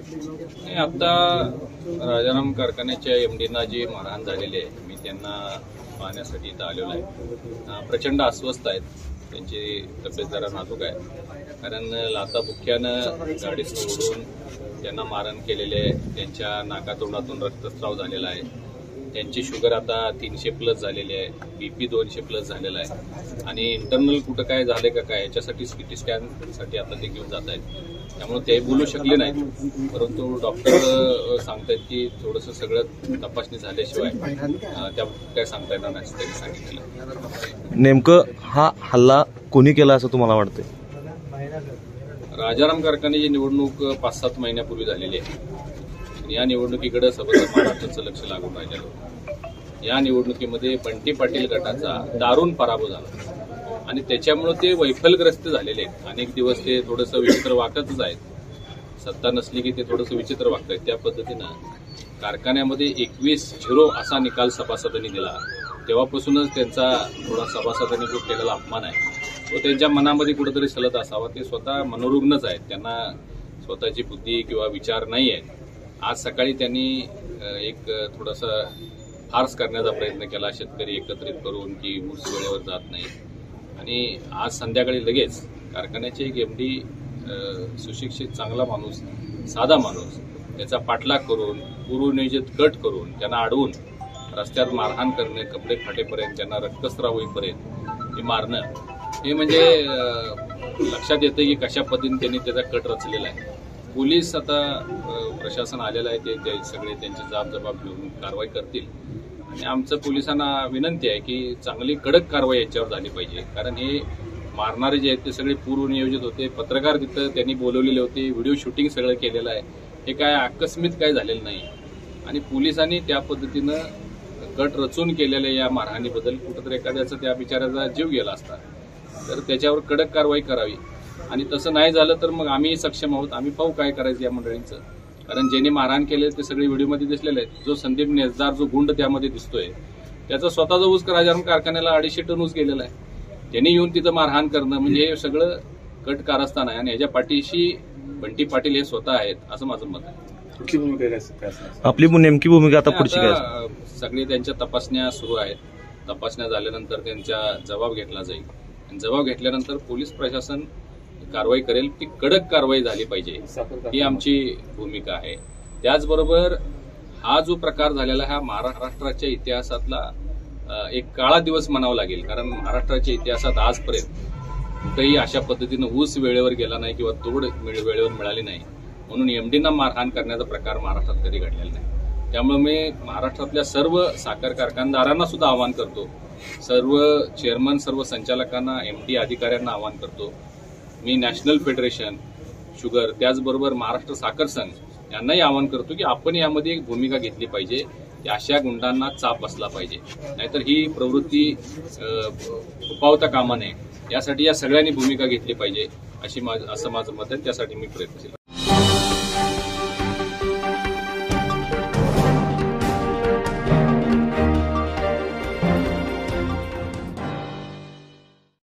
आता राजाराम कारखान्याच्या एमडीना जी मारहाण झालेली आहे, मी त्यांना पाहण्यासाठी इथं आलेलो आहे. प्रचंड अस्वस्थ आहेत. त्यांची तब्येत जरा नाजूक आहे, कारण लाथाबुक्क्यानं गाडीत ओढून त्यांना मारहाण केलेले आहे. त्यांच्या नाकातोंडातून रक्तस्राव झालेला आहे. त्यांची शुगर आता 300+ झालेली आहे, BP 200+ झालेला आहे आणि इंटरनल कुठं काय झाले का काय याच्यासाठी CT स्कॅनसाठी आता ते घेऊन जात आहेत. त्यामुळे ते बोलू शकले नाहीत, परंतु डॉक्टर सांगतायत की थोडंसं सगळं तपासणी झाल्याशिवाय त्या काय सांगता येणार नाही त्यांनी सांगितलेलं. नेमकं हा हल्ला कोणी केला असं तुम्हाला वाटतंय? राजाराम कारखान्याची निवडणूक 5-7 महिन्यापूर्वी झालेली आहे. या निवडणुकीकडे सभा महाराष्ट्राचं लक्ष लागून राहिलेलं. या निवडणुकीमध्ये बंटी पाटील गटाचा दारुण पराभव झाला आणि त्याच्यामुळे ते वैफल्यग्रस्त झालेले आहेत. अनेक दिवस ते थोडंसं विचित्र वागतच आहेत. सत्ता नसली की ते थोडंसं विचित्र वागत आहेत. त्या पद्धतीनं कारखान्यामध्ये 21-0 असा निकाल सभासदांनी दिला. तेव्हापासूनच त्यांचा थोडा सभासदांनी जो केलेला अपमान आहे तो त्यांच्या मनामध्ये कुठेतरी सलत असावा. ते स्वतः मनोरुग्णच आहेत, त्यांना स्वतःची बुद्धी किंवा विचार नाही आहेत. आज सकाळी त्यांनी एक थोडासा फार्स करण्याचा प्रयत्न केला, शेतकरी एकत्रित करून की ऊस वेळेवर जात नाही. आणि आज संध्याकाळी लगेच कारखान्याचे एक MD सुशिक्षित चांगला माणूस, साधा माणूस, त्याचा पाठलाग करून पूर्वनियोजित कट करून त्यांना अडवून रस्त्यात मारहाण करणे, कपडे फाटेपर्यंत, त्यांना रक्तस्राव होईपर्यंत हे मारणं, हे म्हणजे लक्षात येतं की कशा पद्धतीने त्यांनी त्याचा कट रचलेला आहे. पोलीस आता प्रशासन आलेलं आहे, ते सगळे त्यांचे जबाब घेऊन कारवाई करतील. आणि आमचं पोलिसांना विनंती आहे की चांगली कडक कारवाई याच्यावर झाली पाहिजे, कारण हे मारणारे जे आहेत ते सगळे पूर्वनियोजित होते. पत्रकार तिथं त्यांनी बोलवलेले होते, व्हिडिओ शूटिंग सगळं केलेलं आहे. हे काय आकस्मिक काय झालेलं नाही आणि पोलिसांनी त्या पद्धतीनं कट रचून केलेल्या या मारहाणीबद्दल कुठंतरी एखाद्याचा त्या बिचाराचा जीव गेला असता तर त्याच्यावर कडक कारवाई करावी. आणि तसं नाही झालं तर मग आम्ही सक्षम आहोत, आम्ही पाहू काय करायचं या मंडळींचं. कारण ज्यांनी मारहाण केले ते सगळे व्हिडिओमध्ये दिसलेले आहेत. जो संदीप नेसदार जो गुंड त्यामध्ये दिसतोय त्याचा स्वतःचा ऊस राजाराम कारखान्याला 250 टन ऊस गेलेला आहे. त्यांनी येऊन तिथं मारहाण करणं म्हणजे हे सगळं कट कारस्थान आहे आणि ह्याच्या पाठीशी बंटी पाटील हे स्वतः आहेत असं माझं मत आहे. आपली नेमकी भूमिका आता पुढची काय? सगळे त्यांच्या तपासण्या सुरू आहेत. तपासण्या झाल्यानंतर त्यांचा जबाब घेतला जाईल आणि जबाब घेतल्यानंतर पोलीस प्रशासन कारवाई करेल. ती कडक कारवाई झाली पाहिजे ही आमची भूमिका आहे. त्याचबरोबर हा जो प्रकार झालेला हा महाराष्ट्राच्या इतिहासातला एक काळा दिवस म्हणावा लागेल, कारण महाराष्ट्राच्या इतिहासात आजपर्यंत कुठेही अशा पद्धतीनं ऊस वेळेवर गेला नाही किंवा तोड वेळेवर मिळाली नाही, म्हणून MDना मारहाण करण्याचा प्रकार महाराष्ट्रात कधी घडलेला नाही. त्यामुळे मी महाराष्ट्रातल्या सर्व साखर कारखानदारांना सुद्धा आवाहन करतो, सर्व चेअरमन, सर्व संचालकांना, MD अधिकाऱ्यांना आवाहन करतो. मी नॅशनल फेडरेशन शुगर, त्याचबरोबर महाराष्ट्र साखर संघ यांनाही आवाहन करतो की आपण यामध्ये एक भूमिका घेतली पाहिजे की अशा गुंडांना चाप बसला पाहिजे, नाहीतर ही प्रवृत्ती फोफावता कामा नये. यासाठी या सगळ्यांनी भूमिका घेतली पाहिजे असं माझं मत आहे. त्यासाठी मी प्रयत्नशील